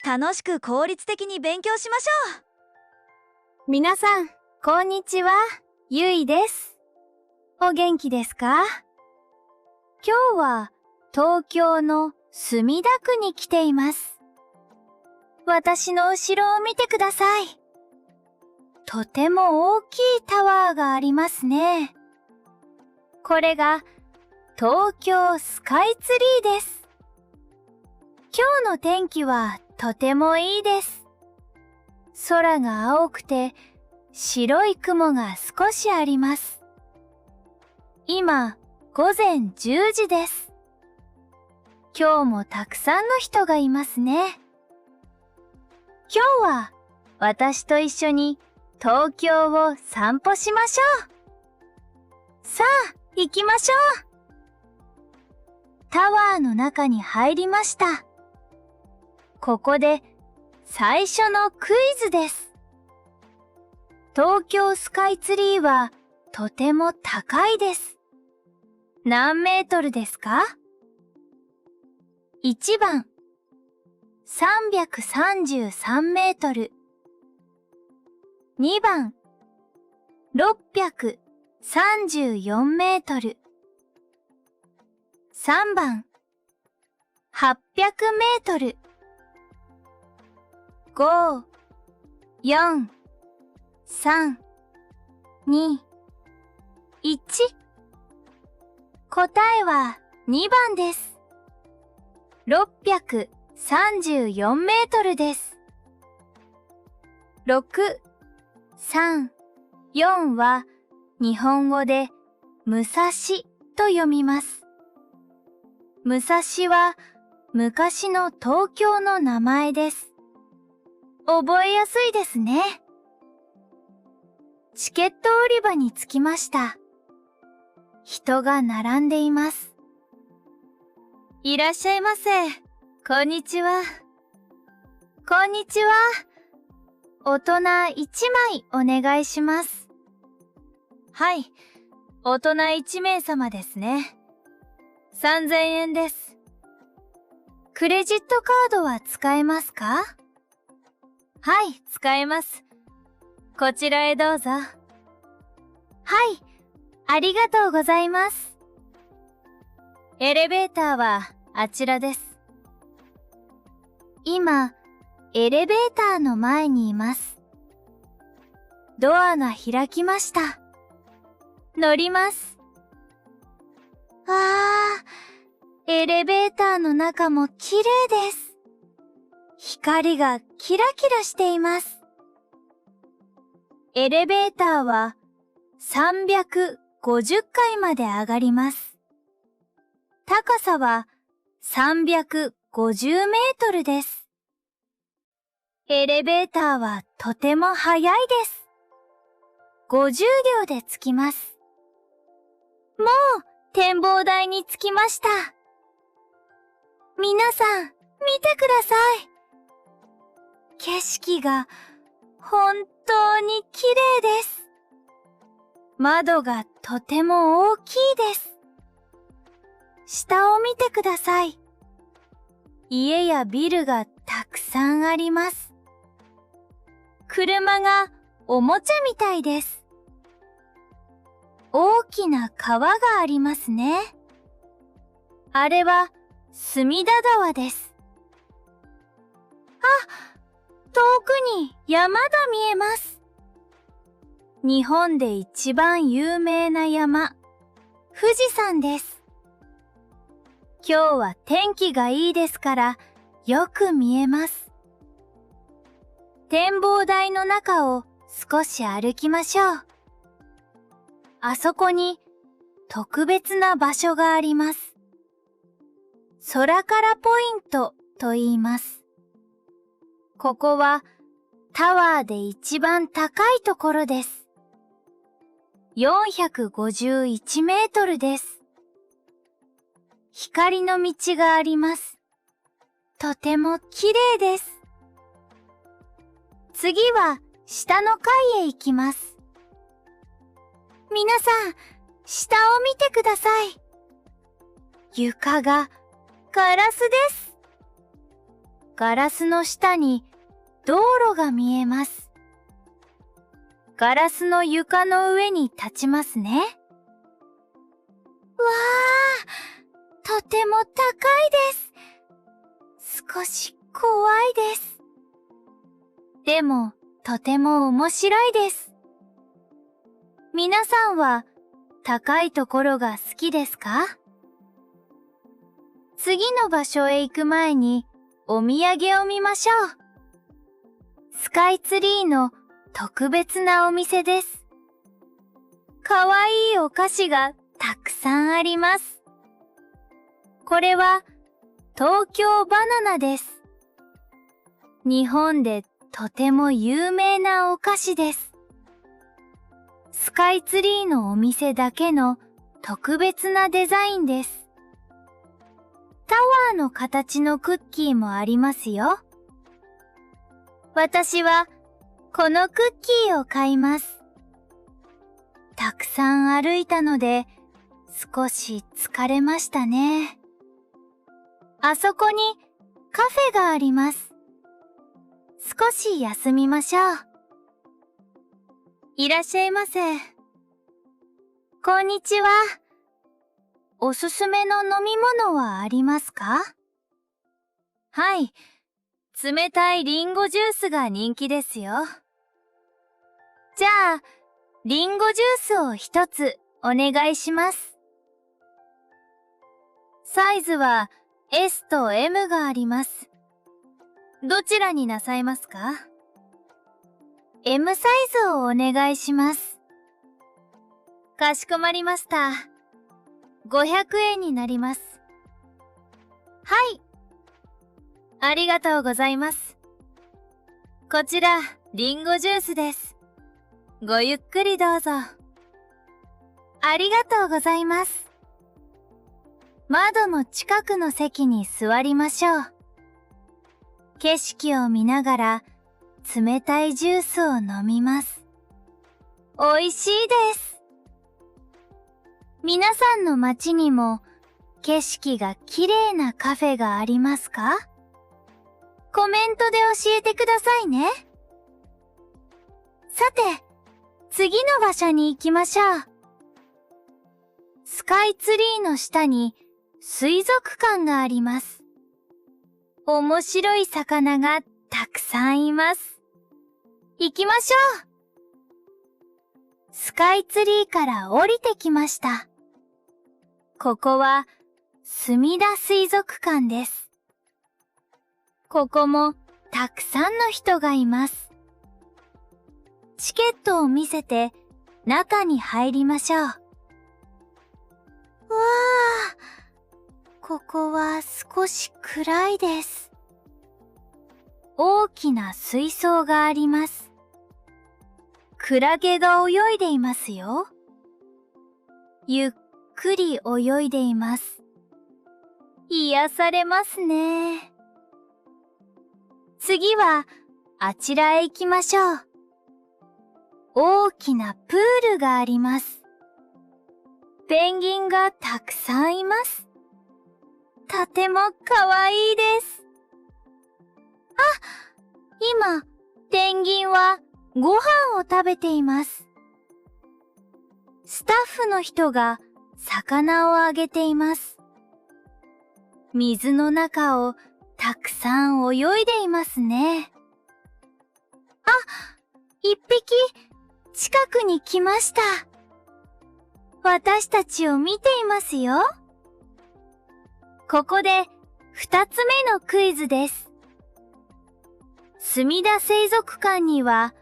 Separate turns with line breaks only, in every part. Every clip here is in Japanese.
楽しく効率的に勉強しましょう。
皆さん、こんにちは。ゆいです。お元気ですか？今日は東京の墨田区に来ています。私の後ろを見てください。とても大きいタワーがありますね。これが東京スカイツリーです。今日の天気はとてもいいです。空が青くて白い雲が少しあります。今、午前10時です。今日もたくさんの人がいますね。今日は私と一緒に東京を散歩しましょう。さあ、行きましょう。タワーの中に入りました。ここで最初のクイズです。東京スカイツリーはとても高いです。何メートルですか？ 1 番、333メートル。2番、634メートル。3番、800メートル。5、4、3、2、1。答えは2番です。634メートルです。6、3、4は日本語で武蔵と読みます。武蔵は昔の東京の名前です。覚えやすいですね。チケット売り場に着きました。人が並んでいます。いらっしゃいませ。こんにちは。こんにちは。大人1枚お願いします。はい、大人1名様ですね。3000円です。クレジットカードは使えますか？はい、使えます。こちらへどうぞ。はい、ありがとうございます。エレベーターはあちらです。今、エレベーターの前にいます。ドアが開きました。乗ります。エレベーターの中も綺麗です。光がキラキラしています。エレベーターは350階まで上がります。高さは350メートルです。エレベーターはとても速いです。50秒で着きます。もう展望台に着きました。皆さん、見てください。景色が本当に綺麗です。窓がとても大きいです。下を見てください。家やビルがたくさんあります。車がおもちゃみたいです。大きな川がありますね。あれは隅田川です。遠くに山が見えます。日本で一番有名な山、富士山です。今日は天気がいいですからよく見えます。展望台の中を少し歩きましょう。あそこに特別な場所があります。空からポイントと言います。ここはタワーで一番高いところです。451メートルです。光の道があります。とても綺麗です。次は下の階へ行きます。皆さん、下を見てください。床がガラスです。ガラスの下に道路が見えます。ガラスの床の上に立ちますね。わあ、とても高いです。少し怖いです。でも、とても面白いです。皆さんは高いところが好きですか？次の場所へ行く前にお土産を見ましょう。スカイツリーの特別なお店です。かわいいお菓子がたくさんあります。これは東京バナナです。日本でとても有名なお菓子です。スカイツリーのお店だけの特別なデザインです。タワーの形のクッキーもありますよ。私はこのクッキーを買います。たくさん歩いたので少し疲れましたね。あそこにカフェがあります。少し休みましょう。いらっしゃいませ。こんにちは。おすすめの飲み物はありますか？はい。冷たいリンゴジュースが人気ですよ。じゃあ、リンゴジュースを一つお願いします。サイズは S と M があります。どちらになさいますか？ M サイズをお願いします。かしこまりました。500円になります。はい。ありがとうございます。こちら、リンゴジュースです。ごゆっくりどうぞ。ありがとうございます。窓の近くの席に座りましょう。景色を見ながら冷たいジュースを飲みます。おいしいです。皆さんの街にも景色が綺麗なカフェがありますか？コメントで教えてくださいね。さて、次の場所に行きましょう。スカイツリーの下に水族館があります。面白い魚がたくさんいます。行きましょう。スカイツリーから降りてきました。ここはすみだ水族館です。ここもたくさんの人がいます。チケットを見せて中に入りましょう。わあ、ここは少し暗いです。大きな水槽があります。クラゲが泳いでいますよ。ゆっくり泳いでいます。癒されますね。次はあちらへ行きましょう。大きなプールがあります。ペンギンがたくさんいます。とてもかわいいです。あ、今、ペンギンはご飯を食べています。スタッフの人が魚をあげています。水の中をたくさん泳いでいますね。あ、一匹近くに来ました。私たちを見ていますよ。ここで二つ目のクイズです。すみだ水族館には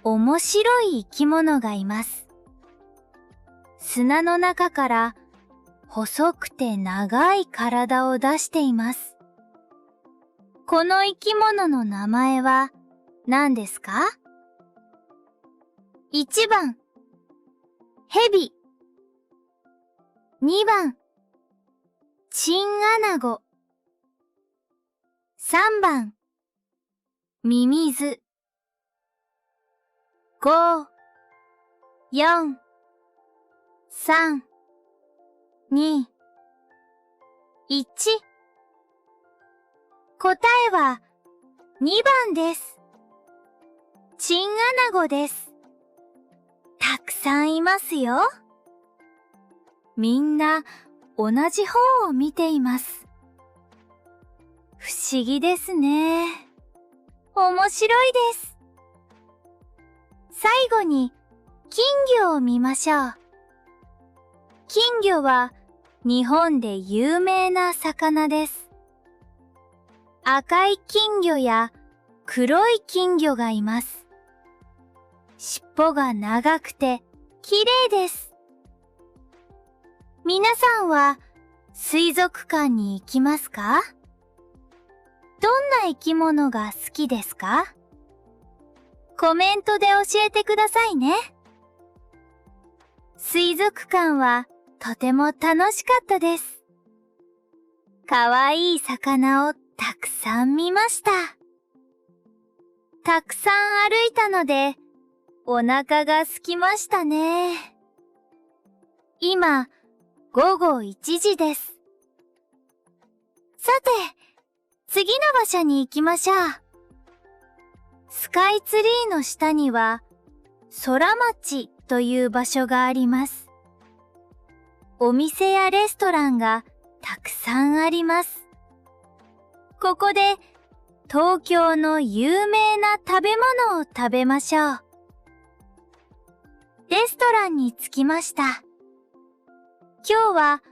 面白い生き物がいます。砂の中から細くて長い体を出しています。この生き物の名前は何ですか？1番、ヘビ。2番、チンアナゴ。3番、ミミズ。5、4、3、2、1。答えは2番です。チンアナゴです。たくさんいますよ。みんな同じ方を見ています。不思議ですね。面白いです。最後に金魚を見ましょう。金魚は日本で有名な魚です。赤い金魚や黒い金魚がいます。尻尾が長くて綺麗です。皆さんは水族館に行きますか？どんな生き物が好きですか？コメントで教えてくださいね。水族館はとても楽しかったです。かわいい魚をたくさん見ました。たくさん歩いたのでお腹が空きましたね。今、午後1時です。さて、次の場所に行きましょう。スカイツリーの下には空町という場所があります。お店やレストランがたくさんあります。ここで東京の有名な食べ物を食べましょう。レストランに着きました。今日は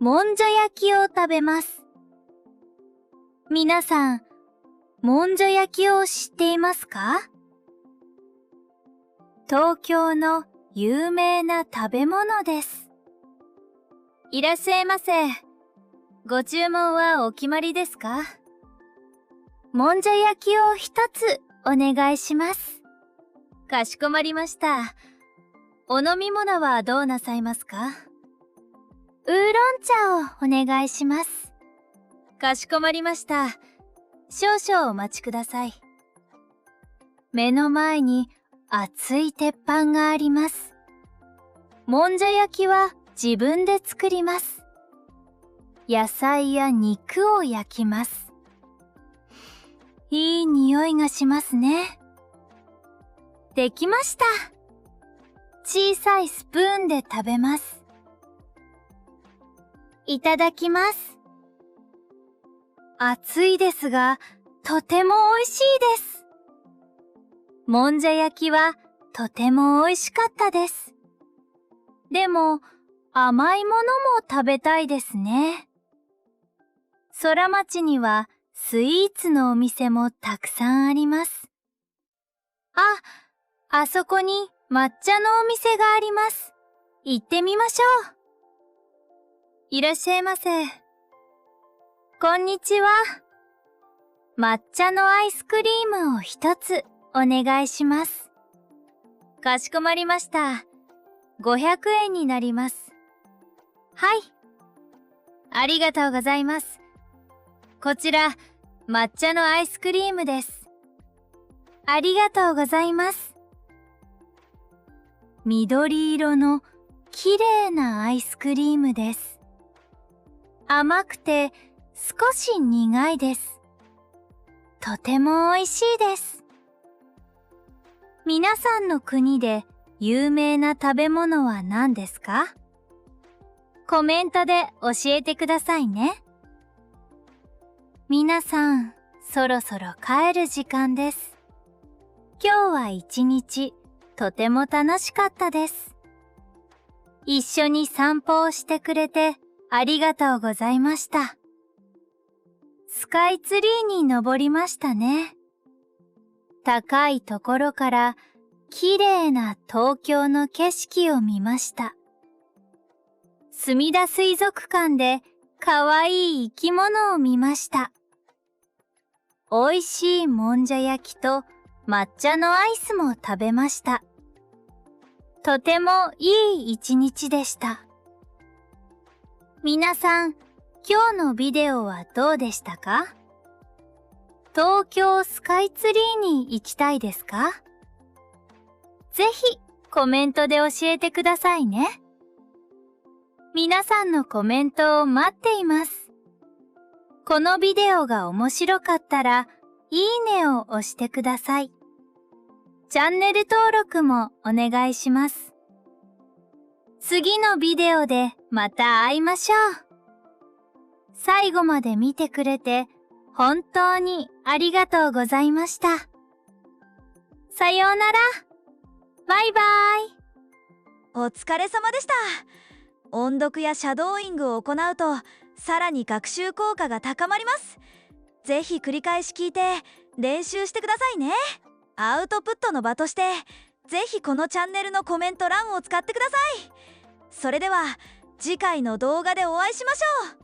もんじゃ焼きを食べます。皆さん、もんじゃ焼きを知っていますか？東京の有名な食べ物です。いらっしゃいませ。ご注文はお決まりですか？もんじゃ焼きを一つお願いします。かしこまりました。お飲み物はどうなさいますか？ウーロン茶をお願いします。かしこまりました。少々お待ちください。目の前に熱い鉄板があります。もんじゃ焼きは自分で作ります。野菜や肉を焼きます。いい匂いがしますね。できました。小さいスプーンで食べます。いただきます。熱いですが、とても美味しいです。もんじゃ焼きはとても美味しかったです。でも、甘いものも食べたいですね。空町にはスイーツのお店もたくさんあります。あそこに抹茶のお店があります。行ってみましょう。いらっしゃいませ。こんにちは。抹茶のアイスクリームを一つお願いします。かしこまりました。500円になります。はい。ありがとうございます。こちら、抹茶のアイスクリームです。ありがとうございます。緑色の綺麗なアイスクリームです。甘くて少し苦いです。とても美味しいです。皆さんの国で有名な食べ物は何ですか？コメントで教えてくださいね。皆さん、そろそろ帰る時間です。今日は一日とても楽しかったです。一緒に散歩をしてくれてありがとうございました。スカイツリーに登りましたね。高いところから綺麗な東京の景色を見ました。すみだ水族館でかわいい生き物を見ました。おいしいもんじゃ焼きと抹茶のアイスも食べました。とてもいい一日でした。皆さん、今日のビデオはどうでしたか？東京スカイツリーに行きたいですか？ぜひコメントで教えてくださいね。皆さんのコメントを待っています。このビデオが面白かったらいいねを押してください。チャンネル登録もお願いします。次のビデオでまた会いましょう。最後まで見てくれて本当にありがとうございました。さようなら。バイバイ。
お疲れ様でした。音読やシャドーイングを行うとさらに学習効果が高まります。ぜひ繰り返し聞いて練習してくださいね。アウトプットの場としてぜひこのチャンネルのコメント欄を使ってください。それでは次回の動画でお会いしましょう。